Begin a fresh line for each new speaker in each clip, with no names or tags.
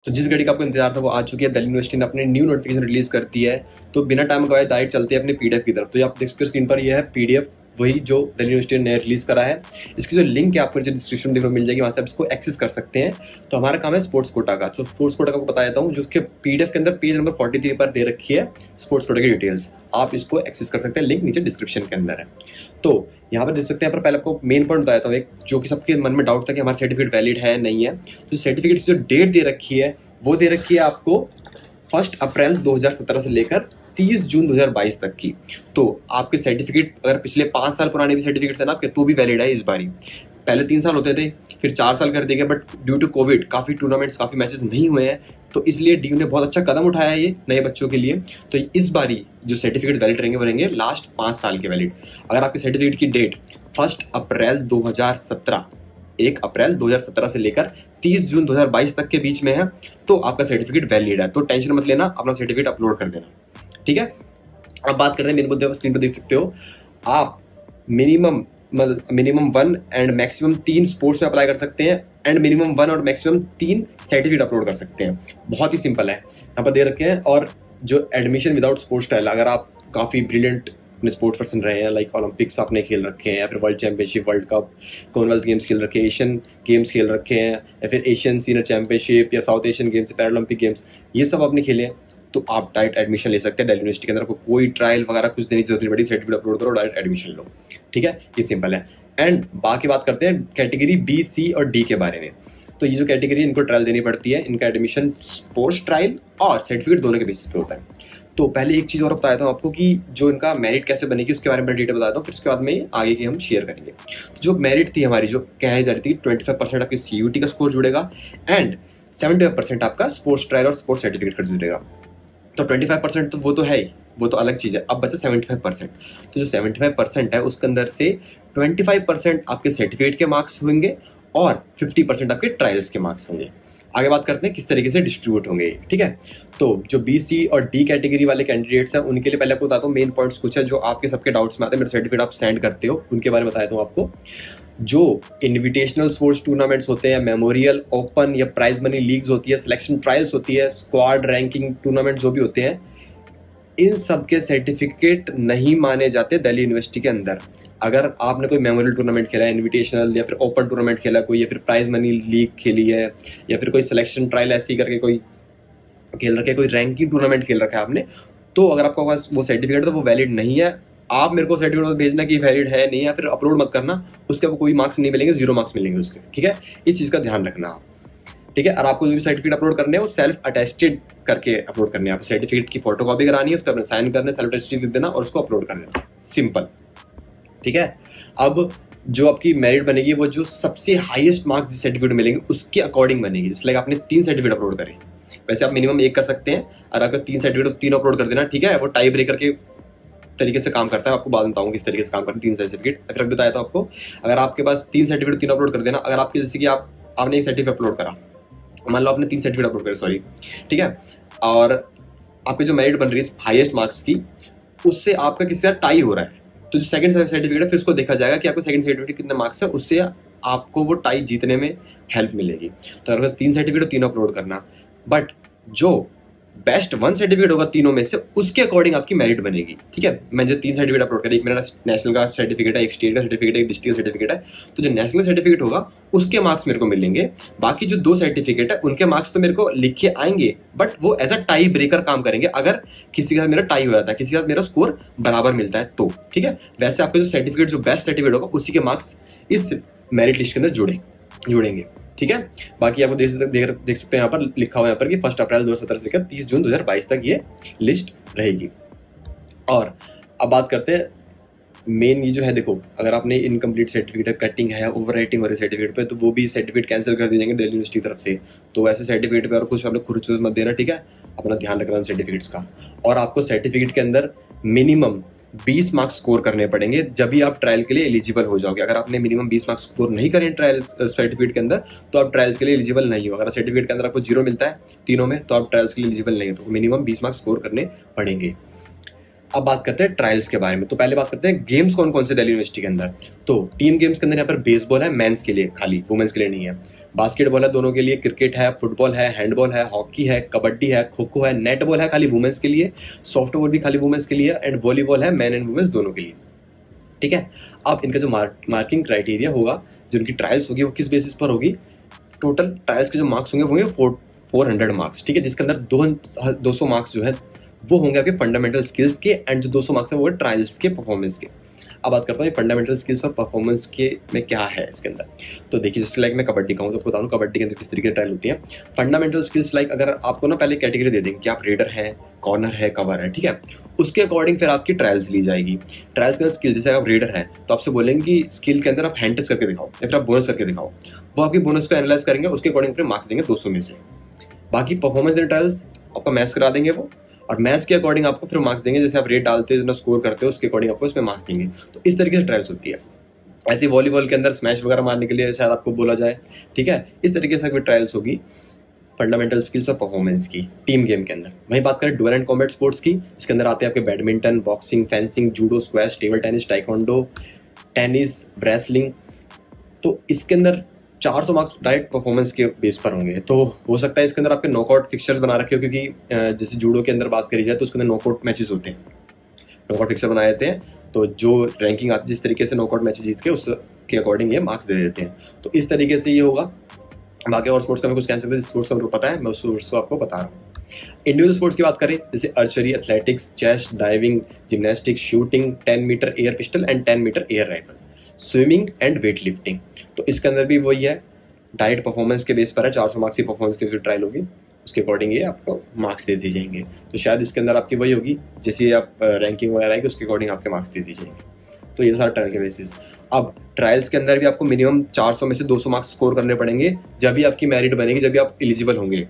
तो जिस घड़ी का आपको इंतजार था वो आ चुकी है। दिल्ली यूनिवर्सिटी ने अपनी न्यू नोटिफिकेशन रिलीज कर दी है। तो बिना टाइम गवाए डायरेक्ट चलते हैं अपने पीडीएफ की तरफ। तो ये आप देख सकते हो स्क्रीन पर, ये है पीडीएफ, वही जो दिल्ली यूनिवर्सिटी ने रिलीज करा है। इसकी जो लिंक है आपको डिस्क्रिप्शन देखने को मिल जाएगी, वहां से आप इसको एक्सेस कर सकते हैं। तो हमारा काम है स्पोर्ट्स कोटा का। तो स्पोर्ट्स कोटा का आपको बता देता हूँ, जो उसके पीडीएफ के अंदर पेज नंबर 43 पर दे रखी है स्पोर्ट्स कोटा की डिटेल्स। आप इसको एक्सेस कर सकते हैं, लिंक नीचे डिस्क्रिप्शन के अंदर है। तो यहाँ पर देख सकते हैं, यहाँ पर पहले आपको मेन पॉइंट बताया था एक, जो कि सबके मन में डाउट था कि हमारा सर्टिफिकेट वैलिड है नहीं है। तो सर्टिफिकेट की जो डेट दे रखी है वो दे रखी है आपको 1 अप्रैल 2017 से लेकर 30 जून 2022 तक की। तो आपके सर्टिफिकेट अगर पिछले 5 साल पुराने भी सर्टिफिकेट्स है ना आपके, तो भी वैलिड है इस बारी। पहले 3 साल होते थे, फिर 4 साल कर दिए गए, बट ड्यू टू कोविड काफी टूर्नामेंट्स, काफी मैचेस नहीं हुए हैं। तो इसलिए डीयू ने बहुत अच्छा कदम उठाया है ये नए बच्चों के लिए। तो इस बारी जो सर्टिफिकेट वैलिड रहेंगे वो रहेंगे लास्ट 5 साल के वैलिड। अगर आपके सर्टिफिकेट की डेट 1 अप्रैल 2017 1 अप्रैल 2017 से लेकर 30 जून 2022 तक के बीच में है, तो आपका सर्टिफिकेट वैलिड है। तो टेंशन मत लेना, अपना सर्टिफिकेट अपलोड कर देना, ठीक है। अब बात करते हैं मेन मुद्दे पर। स्क्रीन पर देख सकते हो आप, मिनिमम 1 एंड मैक्सिमम 3 स्पोर्ट्स में अप्लाई कर सकते हैं, एंड मिनिमम 1 और मैक्सिमम 3 सर्टिफिकेट अपलोड कर सकते हैं। बहुत ही सिंपल है, यहाँ पर दे रखे हैं। और जो एडमिशन विदाउट स्पोर्ट्स स्टाइल, अगर आप काफी ब्रिलियंट अपने स्पोर्ट्स पर्सन रहे हैं, लाइक ओलंपिक्स आपने खेल रखे हैं, या फिर world championship, world cup, Commonwealth games खेल रखे हैं, एशियन गेम्स खेल रखे हैं, या फिर एशियन सीनियर चैंपियनशिप या south Asian games, Paralympic games, ये सब आपने खेले हैं, तो आप डायरेक्ट एडमिशन ले सकते हैं दिल्ली यूनिवर्सिटी के अंदर। आपको कोई ट्रायल वगैरह कुछ देने की जरूरत नहीं पड़ी, सर्टिफिकेट अपलोड करो, डायरेक्ट एडमिशन लो, ठीक है। ये सिंपल है। एंड बाकी बात करते हैं कैटेगरी बी, सी और डी के बारे में। तो ये जो कैटेगरी इनको ट्रायल देनी पड़ती है, इनका एडमिशन स्पोर्ट्स ट्रायल और सर्टिफिकेट दोनों के बेसिस पे होता है। तो पहले एक चीज और बताया था आपको कि जो इनका मेरिट कैसे बनेगी उसके बारे में डिटेल बताता हूँ, फिर उसके बाद में आगे की हम शेयर करेंगे। तो जो मेरिट थी हमारी, जो कही जा रही थी, 25% आपके सीयूटी का स्कोर जुड़ेगा एंड 75% आपका स्पोर्ट्स ट्रायल और स्पोर्ट्स सर्टिफिकेट का जुड़ेगा। तो 25% तो वो तो है ही, वो तो अलग चीज है। अब बचा 75%। तो जो 75% है उसके अंदर से 25% आपके सर्टिफिकेट के मार्क्स होंगे और 50% आपके ट्रायल्स के मार्क्स होंगे। आगे बात करते हैं किस तरीके से डिस्ट्रीब्यूट होंगे, ठीक है। तो जो बी, सी और डी कैटेगरी वाले कैंडिडेट्स हैं उनके लिए पहले आपको बताता हूँ मेन पॉइंट्स कुछ है जो आपके सबके डाउट्स में आते हैं, मेरे सर्टिफिकेट आप सेंड करते हो, उनके बारे में बताया हूँ आपको। जो इनविटेशनल स्पोर्ट्स टूर्नामेंट्स होते हैं, मेमोरियल, ओपन या प्राइज मनी लीग्स होती है, सिलेक्शन ट्रायल्स होती है, स्क्वाड रैंकिंग टूर्नामेंट जो भी होते हैं, इन सब के सर्टिफिकेट नहीं माने जाते दिल्ली यूनिवर्सिटी के अंदर। अगर आपने कोई मेमोरियल टूर्नामेंट खेला है, इनविटेशनल या फिर ओपन टूर्नामेंट खेला कोई, या फिर प्राइज मनी लीग खेली है, या फिर कोई सिलेक्शन ट्रायल ऐसी करके कोई खेल रखे, कोई रैंकिंग टूर्नामेंट खेल रखा है आपने, तो अगर आपके पास वो सर्टिफिकेट तो वो वैलिड नहीं है। आप मेरे को सर्टिफिकेट भेजना कि वैलिड है नहीं है, फिर अपलोड मत करना, उसके आपको कोई मार्क्स नहीं मिलेंगे, 0 मार्क्स मिलेंगे उसके, ठीक है। इस चीज का ध्यान रखना आप, ठीक है। और आपको जो भी सर्टिफिकेट अपलोड करने हैं वो सेल्फ अटेस्टेड करके अपलोड करने हैं। आप सर्टिफिकेट की फोटो कॉपी करानी है, उस पर अपने साइन करने, सेल्फ अटेस्टेड लिख देना और उसको अपलोड कर देना, सिंपल, ठीक है। अब जो आपकी मेरिट बनेगी वो जो सबसे हाईएस्ट मार्क्स जिस सर्टिफिकेट मिलेंगे उसके अकॉर्डिंग बनेगी। इसलिए आपने 3 सर्टिफिकेट अपलोड करे, वैसे आप मिनिमम 1 कर सकते हैं, और अगर 3 सर्टिफिकेट तो 3 अपलोड कर देना, ठीक है। वो टाई ब्रेकर के तरीके से काम करता है, आपको बाद में बताऊंगा किस तरीके से काम करते हैं 3 सर्टिफिकेट। फिर बताया था आपको, अगर आपके पास 3 सर्टिफिकेट 3 अपलोड कर देना। अगर आपके जैसे कि आपने एक सर्टिफिकेट अपलोड करा, मान लो आपने 3 सर्टिफिकेट अपलोड करे, सॉरी, ठीक है, और आपकी जो मेरिट बन रही है हाईएस्ट मार्क्स की, उससे आपका किसी का टाई हो रहा है, तो जो सेकंड सर्टिफिकेट है फिर उसको देखा जाएगा कि आपको सेकंड सर्टिफिकेट कितने मार्क्स है, उससे आपको वो टाई जीतने में हेल्प मिलेगी। तो अगर बस 3 सर्टिफिकेट 3 अपलोड करना, बट जो बेस्ट 1 सर्टिफिकेट होगा तीनों में से, उसके अकॉर्डिंग आपकी मेरिट बनेगी, ठीक है। मैंने जो 3 सर्टिफिकेट अपलोड करे, एक मेरा नेशनल का सर्टिफिकेट है, एक स्टेट का सर्टिफिकेट है, एक डिस्ट्रिक्ट का सर्टिफिकेट है, तो जो नेशनल सर्टिफिकेट होगा उसके मार्क्स मेरे को मिलेंगे। बाकी जो 2 सर्टिफिकेट है उनके मार्क्स तो मेरे को लिखे आएंगे, बट वो एज अ टाई ब्रेकर काम करेंगे। अगर किसी के साथ मेरा टाई हो जाता है, किसी के साथ मेरा स्कोर बराबर मिलता है तो, ठीक है। वैसे आपका जो सर्टिफिकेट, जो बेस्ट सर्टिफिकेट होगा, उसी के मार्क्स इस मेरिट लिस्ट के अंदर जुड़ेंगे, ठीक है। बाकी आपको देख सकते हैं यहाँ पर लिखा हुआ है यहाँ पर कि 1 अप्रैल 2017 से लेकर 30 जून 2022 तक ये लिस्ट रहेगी। और अब बात करते हैं मेन, ये जो है देखो, अगर आपने इनकम्प्लीट सर्टिफिकेट, कटिंग है या ओवर राइटिंग हो रही सर्टिफिकेट पे, तो वो भी सर्टिफिकेट कैंसिल कर दिए जाएंगे दिल्ली यूनिवर्सिटी की तरफ से। तो ऐसे सर्टिफिकेट पे और कुछ आपने खुर्च मत देना, ठीक है। अपना ध्यान रखना सर्टिफिकेट्स का। और आपको सर्टिफिकेट के अंदर मिनिमम 20 मार्क्स स्कोर करने पड़ेंगे, जब भी आप ट्रायल के लिए एलिजिबल हो जाओगे। अगर आपने मिनिमम 20 मार्क्स स्कोर नहीं करें ट्रायल सर्टिफिकेट के अंदर, तो आप ट्रायल्स के लिए एलिजिबल नहीं हो। अगर सर्टिफिकेट के अंदर आपको 0 मिलता है तीनों में, तो आप ट्रायल्स के लिए एलिजिबल नहीं हो, तो मिनिमम 20 मार्क्स स्कोर करने पड़ेंगे। अब बात करते हैं ट्रायल्स के बारे में। तो पहले बात करते हैं गेम्स कौन कौन से दिल्ली यूनिवर्सिटी के अंदर। तो टीम गेम्स के अंदर यहाँ पर बेसबॉल है, मेंस के लिए खाली, वुमेन्स के लिए नहीं है। बास्केटबॉल है दोनों के लिए, क्रिकेट है, फुटबॉल है, हैंडबॉल है, हॉकी है, कबड्डी है, खो खो है, नेटबॉल है खाली वुमेन्स के लिए, सॉफ्टबॉल भी खाली वुमेन्स के लिए, एंड वॉलीबॉल है मेन एंड वुमेन्स दोनों के लिए। ठीक है, अब इनका जो मार्किंग क्राइटेरिया होगा, जो इनकी ट्रायल्स होगी वो किस बेसिस पर होगी, टोटल ट्रायल्स के जो मार्क्स होंगे वो होंगे 400 मार्क्स। ठीक है, जिसके अंदर 200 मार्क्स जो है वो होंगे आपके फंडामेंटल स्किल्स के, एंड जो 200 मार्क्स है वो ट्रायल्स के परफॉर्मेंस के। अब बात करता हूँ फंडामेंटल स्किल्स और परफॉर्मेंस के में क्या है इसके अंदर। तो देखिए जैसे लाइक मैं कबड्डी का हूँ तो बता दूँ कबड्डी के अंदर किस तरीके की ट्रायल होती है। फंडामेंटल स्किल्स लाइक अगर आपको ना पहले कैटेगरी दे देंगे कि आप रेडर हैं, कॉर्नर है, कवर है, ठीक है, उसके अकॉर्डिंग फिर आपकी ट्रायल्स ली जाएगी। ट्रायल्स के अंदर स्किल, जैसे आप रेडर हैं तो आपसे बोलेंगे कि स्किल के अंदर आप हैंड टच करके दिखाओ या फिर आप बोनस करके दिखाओ, वो आपकी बोनस को एनालाइज करेंगे, उसके अकॉर्डिंग फिर मार्क्स देंगे 200 में से। बाकी परफॉर्मेंस इन ट्रायल्स आपका मैथ्स करा देंगे वो, और मैथ्स के अकॉर्डिंग आपको फिर मार्क्स देंगे, जैसे आप रेट डालते हो, जितना स्कोर करते हो उसके अकॉर्डिंग आपको इसमें मार्क्स देंगे। तो इस तरीके से ट्रायल्स होती है। ऐसे वॉलीबॉल के अंदर स्मैश वगैरह मारने के लिए शायद आपको बोला जाए, ठीक है, इस तरीके से कोई ट्रायल्स होगी फंडामेंटल स्किल्स और परफॉर्मेंस की टीम गेम के अंदर। वहीं बात करें डुअल एंड कॉम्बैट स्पोर्ट्स की, इसके अंदर आते हैं आपके badminton, boxing, fencing, judo, squash, table tennis, taekwondo, tennis, wrestling. तो इसके अंदर 400 मार्क्स डायरेक्ट परफॉर्मेंस के बेस पर होंगे। तो हो सकता है इसके अंदर आपके नॉकआउट फिक्चर्स बना रखे हो, क्योंकि जैसे जूडो के अंदर बात करी जाए तो उसके अंदर नॉकआउट मैचेस होते हैं, नॉकआउट फिक्चर बनाए जाते हैं। तो जो रैंकिंग आती है जिस तरीके से नॉकआउट मैच जीत के उसके अकॉर्डिंग ये मार्क्स दे देते हैं। तो इस तरीके से ये होगा। बाकी और स्पोर्ट्स का मैं कुछ कैंसिल सकते, स्पोर्ट्स का मेरे को पता है, मैं उस स्पोर्ट्स को आपको बता रहा हूँ। इंडिविजुअल स्पोर्ट्स की बात करें जैसे archery, athletics, chess, diving, gymnastics, shooting, 10 metre air pistol and 10 metre air rifle, swimming and weight lifting. तो इसके अंदर भी वही है, डायरेक्ट परफॉर्मेंस के बेस पर है, 400 मार्क्स की परफॉर्मेंस की ट्रायल होगी, उसके अकॉर्डिंग ये आपको मार्क्स दे दी जाएंगे। तो शायद इसके अंदर आपकी वही होगी, जैसे आप रैंकिंग वगैरह आएगी उसके अकॉर्डिंग आपके मार्क्स दे दी जाएंगे। तो ये सारा ट्रायल के बेसिस। अब ट्रायल्स के अंदर भी आपको मिनिमम 400 में से 200 मार्क्स स्कोर करने पड़ेंगे, जब भी आपकी मेरिट बनेगी, जब भी आप एलिजिबल होंगे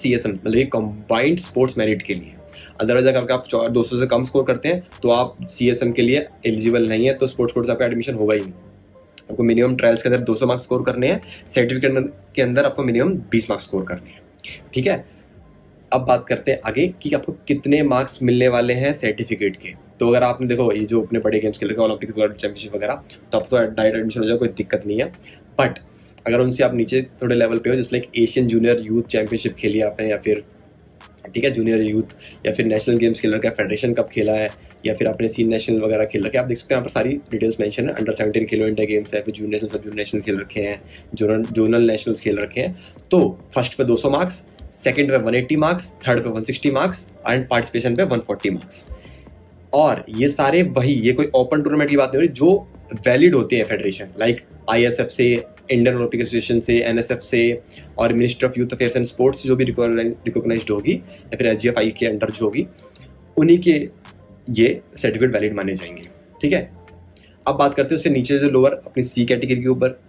CSM मतलब ये कंबाइंड स्पोर्ट्स मेरिट के लिए। अदरवाइज अगर आप 200 से कम स्कोर करते हैं तो आप CSM के लिए एलिजिबल नहीं है, तो स्पोर्ट्स कोर्स आपका एडमिशन होगा ही नहीं। आपको मिनिमम ट्रायल्स के अंदर 200 मार्क्स स्कोर करने हैं, सर्टिफिकेट के अंदर आपको मिनिमम 20 मार्क्स स्कोर करने हैं। ठीक है, अब बात करते हैं आगे कि आपको कितने मार्क्स मिलने वाले हैं सर्टिफिकेट के। तो अगर आपने देखो ये जो अपने बड़े गेम्स खेल रहे हैं, ओलंपिक्स, वर्ल्ड चैंपियनशिप वगैरह, तो अब तो डायरेक्ट एडमिशन हो जाए, कोई दिक्कत नहीं है। बट अगर उनसे आप नीचे थोड़े लेवल पे हो, जैसे like Asian junior youth championship खेली आपने, या फिर ठीक है जूनियर यूथ, या फिर नेशनल गेम्स खेल रखा है, फेडरेशन कप खेला है, या फिर आपने सीन नेशनल वगैरह खेल रखे हैं, आप देख सकते हैं यहाँ पर सारी डिटेल्स मेंशन है। अंडर 17 खेलो इंडिया गेम्स है, फिर जूनियर नेशनल, सब जूनियर नेशनल खेल रखे हैं, जोनल नेशनल्स खेल रखे हैं। तो फर्स्ट पे 200 मार्क्स, सेकंड पे 180 मार्क्स, थर्ड पे 160 मार्क्स एंड पार्टिसिपेशन पे 140 मार्क्स। और ये सारे वही, ये कोई ओपन टूर्नामेंट की बात नहीं हो रही, जो वैलिड होते हैं फेडरेशन, लाइक ISF से, इंडियन ओलंपिक एसोसिएशन से, NSF से, और ministry of youth affairs and sports जो भी रिकॉग्नाइज्ड होगी, या फिर SGFI के अंडर जो होगी, उन्हीं के ये सर्टिफिकेट वैलिड माने जाएंगे। ठीक है, अब बात करते हैं उससे नीचे जो लोअर अपनी C कैटेगरी के ऊपर।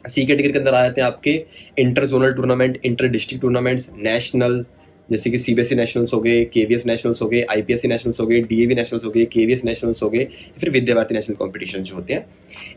C कैटेगरी के अंदर आ जाते हैं आपके inter zonal tournament, inter district tournaments, national, जैसे कि CBSE नेशनल्स हो गए, KVS नेशनल्स हो गए, IPSC नेशनल्स हो गए, DAV नेशनल्स हो गए, KVS नेशनल्स हो गए, फिर विद्या भारती नेशनल कॉम्पिटिशन जो होते हैं,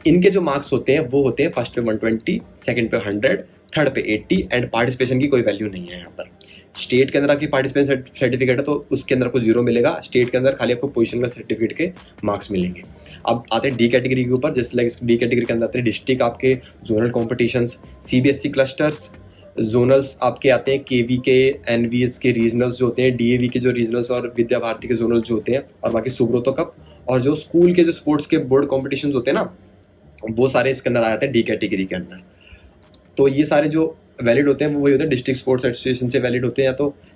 इनके जो मार्क्स होते हैं वो होते हैं फर्स्ट पे 120, सेकंड पे 100, थर्ड पे 80, एंड पार्टिसिपेशन की कोई वैल्यू नहीं है यहाँ पर। स्टेट के अंदर आपकी पार्टिसिपेशन सर्टिफिकेट है तो उसके अंदर आपको 0 मिलेगा, स्टेट के अंदर खाली आपको पोजीशन का सर्टिफिकेट के मार्क्स मिलेंगे। अब आते हैं D कैटेगरी के ऊपर, जैसे लाइक D कैटेगरी के अंदर आते हैं डिस्ट्रिक्ट आपके zonal competitions, CBSE clusters, zonals आपके आते हैं KV के, NVS के रीजनल्स जो होते हैं, DAV के जो रीजनल्स, और विद्या भारती के जोनल जो होते हैं, और बाकी सुब्रोतो कप, और जो स्कूल के जो स्पोर्ट्स के बोर्ड कॉम्पिटिशन होते हैं ना, वो सारे इसके अंदर आ जाते हैं D कैटेगरी के अंदर। तो ये सारे जो वैलिड होते हैं वो वही होते हैं डिस्ट्रिक्ट स्पोर्ट्स एसोसिएशन से वैलिड होते हैं,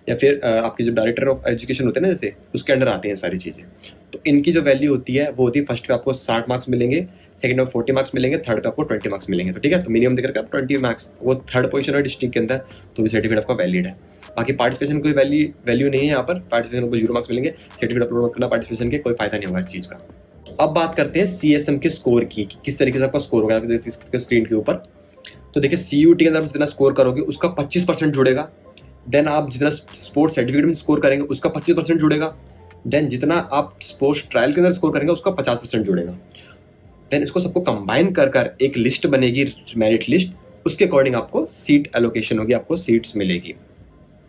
या फिर आपके जो डायरेक्टर ऑफ एजुकेशन होते हैं ना, जैसे उसके अंडर आते हैं सारी चीज़ें। तो इनकी जो वैल्यू होती है वो होती है, फर्स्ट पे आपको 60 मार्क्स मिलेंगे, सेकंड पे 40 मार्क्स मिलेंगे, थर्ड पे आपको 20 मार्क्स मिलेंगे। तो ठीक है, तो मिनिमम देकर आप 20 मार्क्स, वो थर्ड पोजीशन है डिस्ट्रिक्ट के अंदर, तो भी सर्टिफिकेट आपका वैलिड है। बाकी पार्टिसिपेशन कोई वैल्यू नहीं है यहाँ पर, पार्टिसिपेशन को 0 मार्क्स मिलेंगे, सर्टिफिकेट अपलोड करना पार्टिसिपेशन के, कोई फायदा नहीं होगा इस चीज़ का। अब बात करते हैं CSM के स्कोर की, किस तरीके से आपका स्कोर होगा स्क्रीन के ऊपर। तो देखिए CUT के अंदर जितना स्कोर करोगे उसका 25% जुड़ेगा, देन आप जितना स्पोर्ट्स सर्टिफिकेट में स्कोर करेंगे उसका 25% जुड़ेगा, देन जितना आप स्पोर्ट्स ट्रायल के अंदर स्कोर करेंगे उसका 50% जुड़ेगा। देन इसको सबको कंबाइन कर एक लिस्ट बनेगी, मेरिट लिस्ट, उसके अकॉर्डिंग आपको सीट एलोकेशन होगी, आपको सीट्स मिलेगी।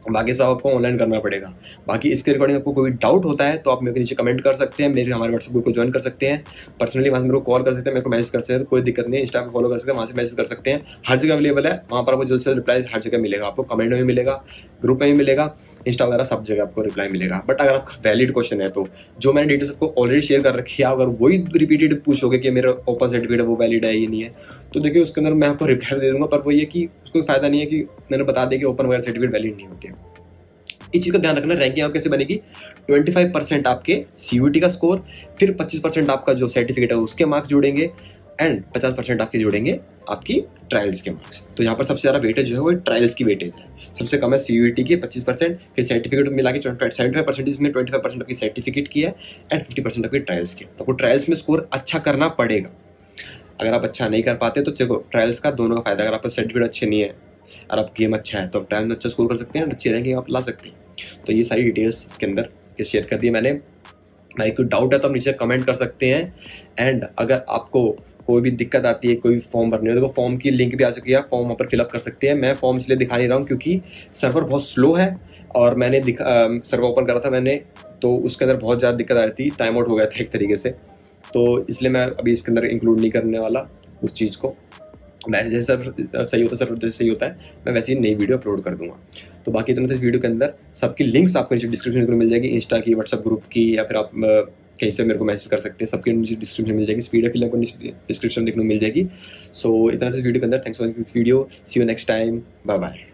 बाकी सब आपको ऑनलाइन करना पड़ेगा। बाकी इसके रिगार्डिंग आपको कोई डाउट होता है तो आप मेरे को नीचे कमेंट कर सकते हैं, मेरे हमारे व्हाट्सएप ग्रुप को ज्वाइन कर सकते हैं, पर्सनली वहाँ से मेरे को कॉल कर सकते हैं, मेरे को मैसेज कर सकते हैं, कोई दिक्कत नहीं है। इंस्टा पे फॉलो कर सकते हैं, वहाँ से मैसेज कर सकते हैं, हर जगह अवेलेबल है। वहाँ पर आपको जल्द से जल्द रिप्लाई हर जगह मिलेगा, आपको कमेंट में भी मिलेगा, ग्रुप में भी मिलेगा, इंस्टा वगैरह सब जगह आपको रिप्लाई मिलेगा। बट अगर आपका वैलिड क्वेश्चन है तो जो मैंने डिटेल्स आपको ऑलरेडी शेयर कर रखी है, अगर वही रिपीटेड पूछोगे कि मेरा ओपन सर्टिफिकेट है वो वैलिड है ये नहीं है, तो देखिए उसके अंदर मैं आपको रिप्लाई दे दूंगा, पर वो ये कि उसको फायदा नहीं है कि मैंने बता दिया कि ओपन वगैरह सर्टिफिकेट वैलिड नहीं होते हैं। इस चीज का ध्यान रखना। रैंकिंग आप कैसे बनेगी, 25% आपके सीयूटी का स्कोर, फिर 25% आपका जो सर्टिफिकेट है उसके मार्क्स जुड़ेंगे, एंड 50% आपके जुड़ेंगे आपकी ट्रायल्स के मार्क्स। तो यहाँ पर सबसे ज्यादा वेटेज जो है वो ट्रायल्स की वेटेज है, सबसे कम है सीयूटी की 25%, फिर सर्टिफिकेट मिला के 75% में 25% आपकी सर्टिफिकेट की है, एंड 50% आपकी ट्रायल्स की। तो आपको ट्रायल्स में स्कोर अच्छा करना पड़ेगा। अगर आप अच्छा नहीं कर पाते तो देखो ट्रायल्स का दोनों का फायदा, अगर आपका सर्टिफिकेट अच्छे नहीं है और आप गेम अच्छा है तो आप ट्रायल में अच्छा स्कोर कर सकते हैं, अच्छी रैंकिंग आप ला सकते हैं। तो ये सारी डिटेल्स इसके अंदर शेयर कर दी मैंने। भाई कोई डाउट है तो आप नीचे कमेंट कर सकते हैं। एंड अगर आपको कोई भी दिक्कत आती है, कोई फॉर्म भरने हो, तो फॉर्म की लिंक भी आ चुकी है, फॉर्म वहाँ पर फिलअप कर सकते हैं। मैं फॉर्म इसलिए दिखा नहीं रहा हूँ क्योंकि सर्वर बहुत स्लो है, और मैंने सर्वर ओपन करा था मैंने, तो उसके अंदर बहुत ज़्यादा दिक्कत आ रही थी, टाइम आउट हो गया था एक तरीके से, तो इसलिए मैं अभी इसके अंदर इंक्लूड नहीं करने वाला उस चीज़ को। वैसे जैसे सही होता है, सर्वर जैसे सही होता है, मैं वैसे ही नई वीडियो अपलोड कर दूंगा। तो बाकी इतना इस वीडियो के अंदर सबकी लिंक्स आपको नीचे डिस्क्रिप्शन में मिल जाएगी, इंस्टा की, व्हाट्सएप ग्रुप की, या फिर आप कहीं से मेरे को मैसेज कर सकते हैं, सबके नीचे डिस्क्रिप्शन मिल जाएगी, स्पीड की लिंक डिस्क्रिप्शन देखने को मिल जाएगी। सो इतना इस वीडियो के अंदर, thanks for this video, see you next time, bye bye.